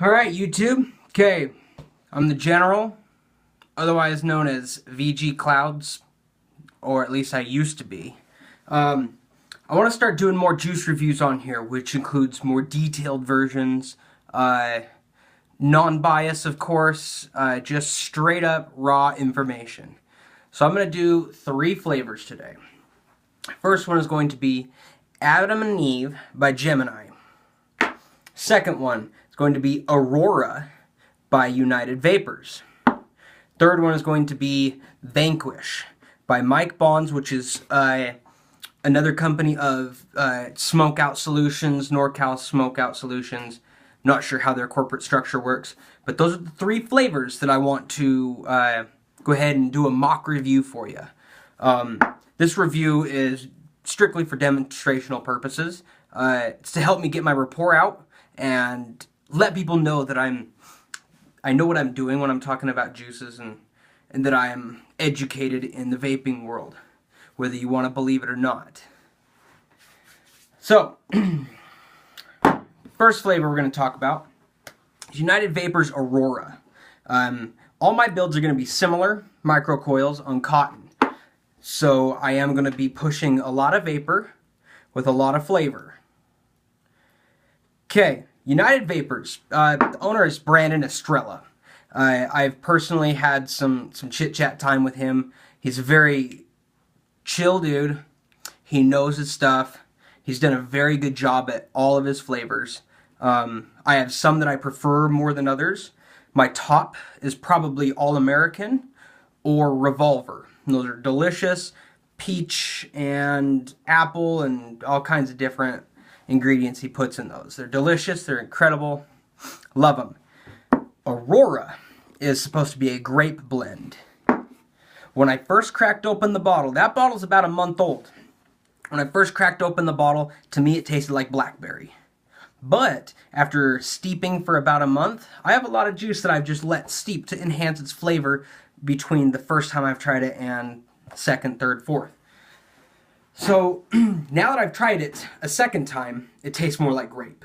Alright, YouTube. Okay, I'm the General, otherwise known as VG Clouds, or at least I used to be. I want to start doing more juice reviews on here, which includes more detailed versions, non-bias, of course, just straight up raw information. So I'm going to do 3 flavors today. First one is going to be Adam and Eve by Gemini. Second one is going to be Aurora by United Vapors. Third one is going to be Vanquish by Mike Bonds, which is another company of Smokeout Solutions, NorCal Smokeout Solutions. Not sure how their corporate structure works, but those are the 3 flavors that I want to go ahead and do a mock review for you. This review is strictly for demonstrational purposes. It's to help me get my rapport out and let people know that I know what I'm doing when I'm talking about juices, and that I am educated in the vaping world, whether you want to believe it or not. So, first flavor we're going to talk about is United Vapors Aurora. All my builds are going to be similar microcoils on cotton. So I am going to be pushing a lot of vapor with a lot of flavor. Okay, United Vapors. The owner is Brandon Estrella. I've personally had some chit-chat time with him. He's a very chill dude. He knows his stuff. He's done a very good job at all of his flavors. I have some that I prefer more than others. My top is probably All-American or Revolver. And those are delicious. Peach and apple and all kinds of different ingredients he puts in those. They're delicious. They're incredible. Love them. Aurora is supposed to be a grape blend. When I first cracked open the bottle, that bottle's about a month old. When I first cracked open the bottle, to me it tasted like blackberry. But after steeping for about a month, I have a lot of juice that I've just let steep to enhance its flavor between the first time I've tried it and second, third, fourth. So now that I've tried it a second time, it tastes more like grape.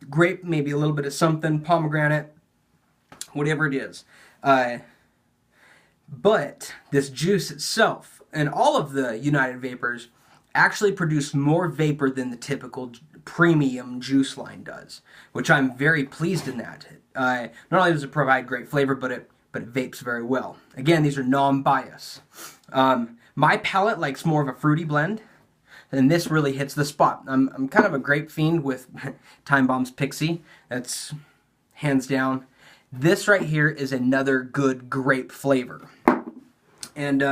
Grape, maybe a little bit of something, pomegranate, whatever it is. But this juice itself, and all of the United Vapors, actually produce more vapor than the typical premium juice line does, which I'm very pleased in that. Not only does it provide great flavor, but it vapes very well. Again, these are non-bias. My palate likes more of a fruity blend, and this really hits the spot. I'm kind of a grape fiend with Time Bomb's Pixie. That's hands down. This right here is another good grape flavor. And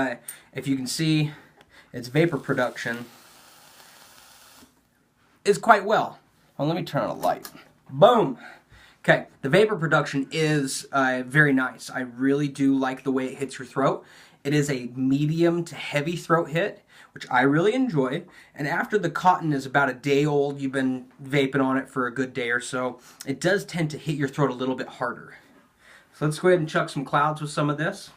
if you can see, its vapor production is quite well. Well, let me turn on a light. Boom! Okay, the vapor production is very nice. I really do like the way it hits your throat. It is a medium to heavy throat hit, which I really enjoy. And after the cotton is about a day old, you've been vaping on it for a good day or so, it does tend to hit your throat a little bit harder. So let's go ahead and chuck some clouds with some of this.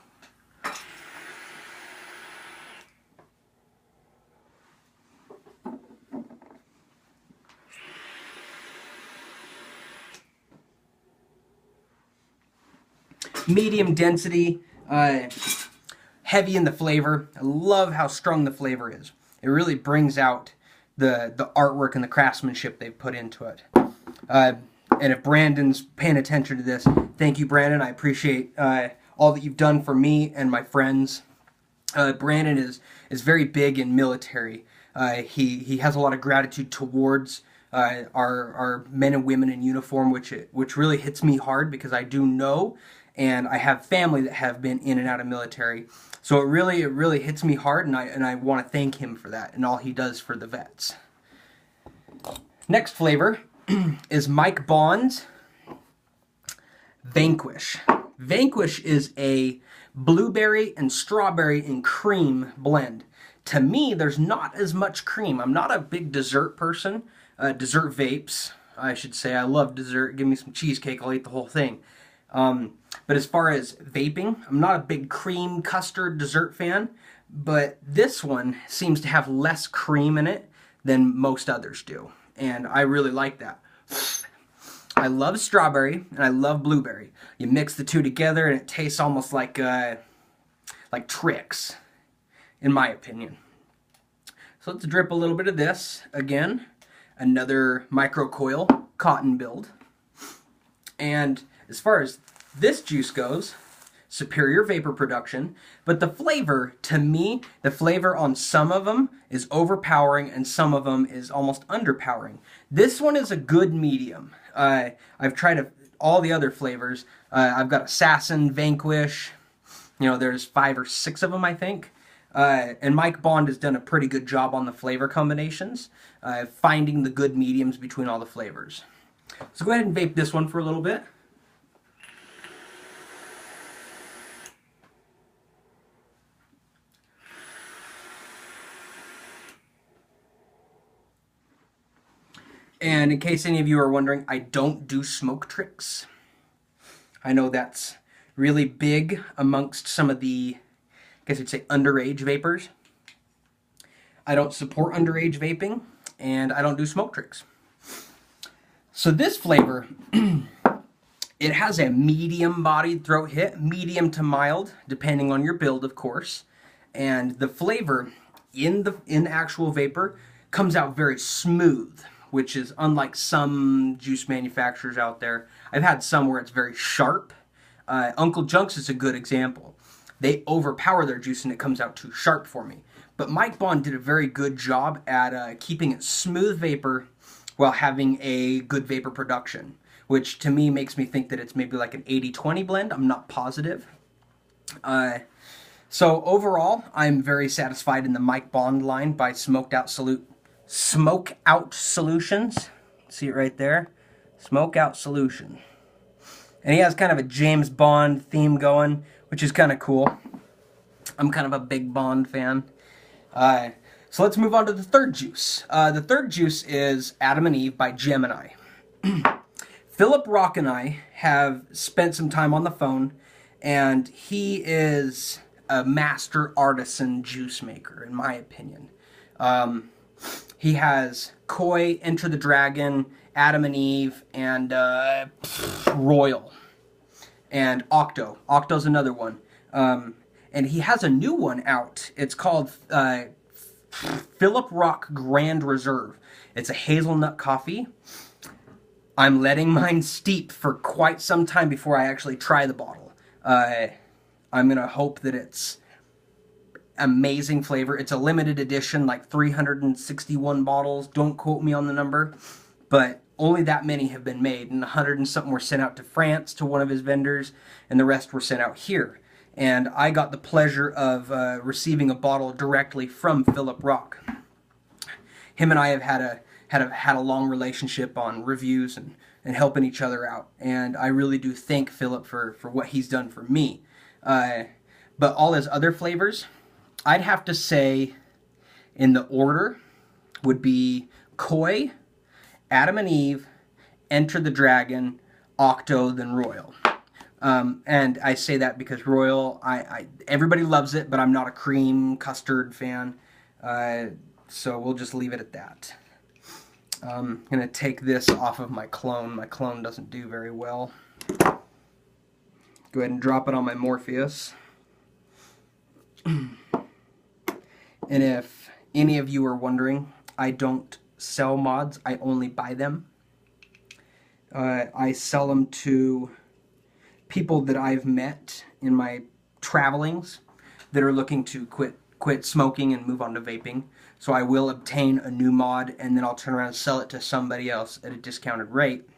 Medium density, heavy in the flavor. I love how strong the flavor is. It really brings out the artwork and the craftsmanship they've put into it. And if Brandon's paying attention to this, thank you, Brandon. I appreciate all that you've done for me and my friends. Brandon is very big in military. He has a lot of gratitude towards our men and women in uniform, which really hits me hard because I do know, and I have family that have been in and out of military. So it really hits me hard, and I want to thank him for that and all he does for the vets. Next flavor is Mike Bonds Vanquish. Vanquish is a blueberry and strawberry and cream blend. To me, there's not as much cream. I'm not a big dessert person. Dessert vapes, I should say. I love dessert. Give me some cheesecake, I'll eat the whole thing. But as far as vaping, I'm not a big cream custard dessert fan, but this one seems to have less cream in it than most others do, and I really like that. I love strawberry and I love blueberry. You mix the two together and it tastes almost like Trix, in my opinion. So let's drip a little bit of this. Again, another microcoil cotton build. And as far as this juice goes, superior vapor production, but the flavor, to me, the flavor on some of them is overpowering and some of them is almost underpowering. This one is a good medium. I've tried all the other flavors. I've got Assassin, Vanquish, there's 5 or 6 of them, I think. And Mike Bond has done a pretty good job on the flavor combinations, finding the good mediums between all the flavors. So go ahead and vape this one for a little bit. And in case any of you are wondering, I don't do smoke tricks. I know that's really big amongst some of the, I guess you'd say, underage vapors. I don't support underage vaping, and I don't do smoke tricks. So this flavor, it has a medium-bodied throat hit, medium to mild, depending on your build, of course. And the flavor in actual vapor comes out very smooth, which is unlike some juice manufacturers out there. I've had some where it's very sharp. Uncle Junk's is a good example. They overpower their juice and it comes out too sharp for me. But Mike Bond did a very good job at keeping it smooth vapor while having a good vapor production, which to me makes me think that it's maybe like an 80-20 blend. I'm not positive. So overall, I'm very satisfied in the Mike Bond line by Smoke Out Solutions. See it right there? Smoke Out Solution. And he has kind of a James Bond theme going, which is kind of cool. I'm kind of a big Bond fan. So let's move on to the third juice. The third juice is Adam and Eve by Gemini. Philip Rock and I have spent some time on the phone, and he is a master artisan juice maker, in my opinion. He has Koi, Enter the Dragon, Adam and Eve, and Royal. And Octo. Octo's another one. And he has a new one out. It's called Philip Rock Grand Reserve. It's a hazelnut coffee. I'm letting mine steep for quite some time before I actually try the bottle. I'm going to hope that it's amazing flavor. It's a limited edition, like 361 bottles. Don't quote me on the number, but only that many have been made, and 100 and something were sent out to France to one of his vendors, and the rest were sent out here. And I got the pleasure of receiving a bottle directly from Philip Rock. Him and I have had a long relationship on reviews and helping each other out, and I really do thank Philip for what he's done for me. But all his other flavors, I'd have to say in the order would be Koi, Adam and Eve, Enter the Dragon, Octo, then Royal. And I say that because Royal, everybody loves it, but I'm not a cream custard fan. So we'll just leave it at that. I'm going to take this off of my clone. My clone doesn't do very well. Go ahead and drop it on my Morpheus. And if any of you are wondering, I don't sell mods, I only buy them. I sell them to people that I've met in my travelings that are looking to quit smoking and move on to vaping. So I will obtain a new mod and then I'll turn around and sell it to somebody else at a discounted rate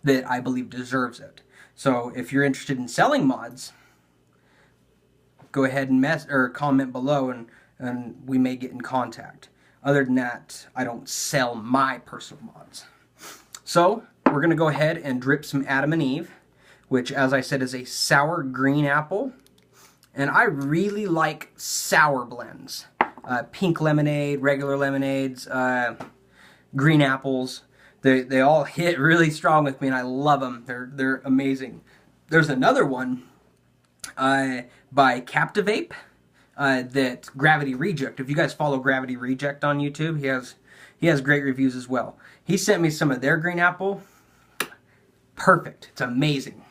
that I believe deserves it. So if you're interested in selling mods, go ahead and comment below and we may get in contact. Other than that, I don't sell my personal mods. So we're going to go ahead and drip some Adam and Eve, which, as I said, is a sour green apple. And I really like sour blends. Pink lemonade, regular lemonades, green apples. They all hit really strong with me, and I love them. They're amazing. There's another one by Captivate that Gravity Reject. If you guys follow Gravity Reject on YouTube, he has great reviews as well. He sent me some of their green apple. perfect. It's amazing.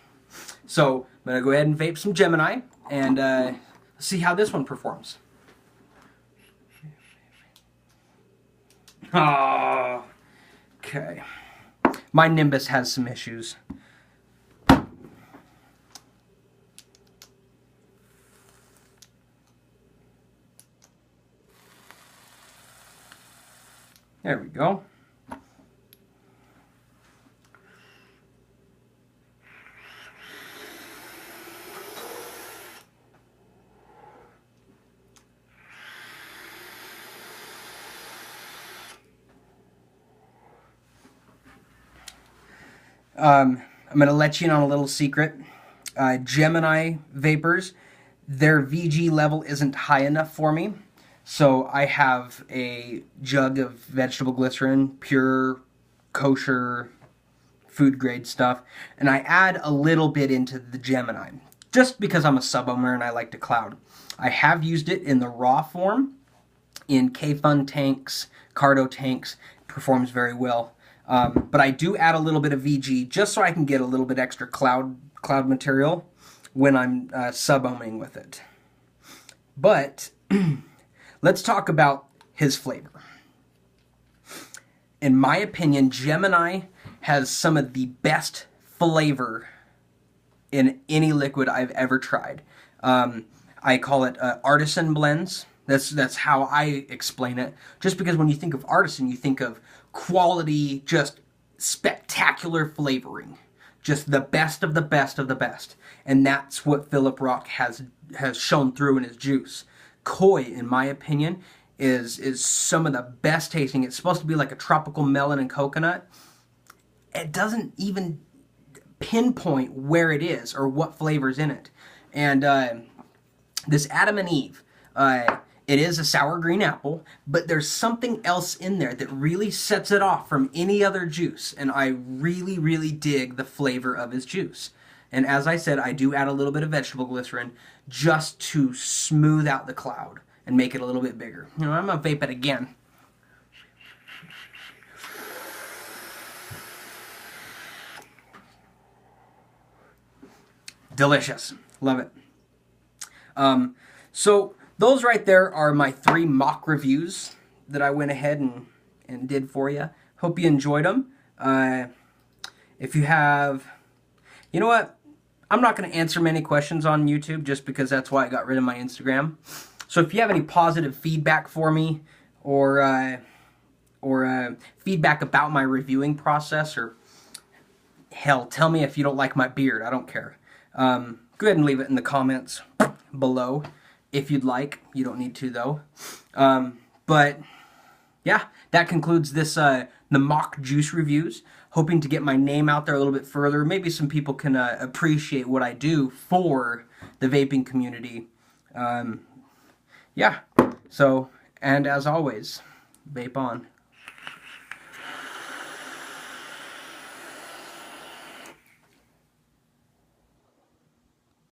So I'm going to go ahead and vape some Gemini and see how this one performs. Oh, okay. My Nimbus has some issues. There we go. I'm going to let you in on a little secret. Gemini vapors, their VG level isn't high enough for me. So I have a jug of vegetable glycerin, pure, kosher, food grade stuff, and I add a little bit into the Gemini, just because I'm a sub-ohmer and I like to cloud. I have used it in the raw form, in K-Fun tanks, Cardo tanks. It performs very well. But I do add a little bit of VG just so I can get a little bit extra cloud material when I'm sub-ohming with it. But let's talk about his flavor. In my opinion, Gemini has some of the best flavor in any liquid I've ever tried. I call it artisan blends. That's how I explain it. Just because when you think of artisan, you think of quality, just spectacular flavoring. Just the best of the best of the best. And that's what Philip Rock has shown through in his juice. Koi, in my opinion, is some of the best tasting. It's supposed to be like a tropical melon and coconut. It doesn't even pinpoint where it is or what flavor's in it. And this Adam and Eve, it is a sour green apple, but there's something else in there that really sets it off from any other juice, and I really, really dig the flavor of his juice. And as I said, I do add a little bit of vegetable glycerin just to smooth out the cloud and make it a little bit bigger. You know, I'm going to vape it again. Delicious. Love it. So those right there are my 3 mock reviews that I went ahead and did for you. Hope you enjoyed them. If you have... You know what? I'm not going to answer many questions on YouTube just because that's why I got rid of my Instagram. So if you have any positive feedback for me or feedback about my reviewing process, or hell, tell me if you don't like my beard. I don't care. Go ahead and leave it in the comments below if you'd like. You don't need to, though. But yeah, that concludes this the mock juice reviews. Hoping to get my name out there a little bit further. Maybe some people can appreciate what I do for the vaping community. Yeah, so, and as always, vape on.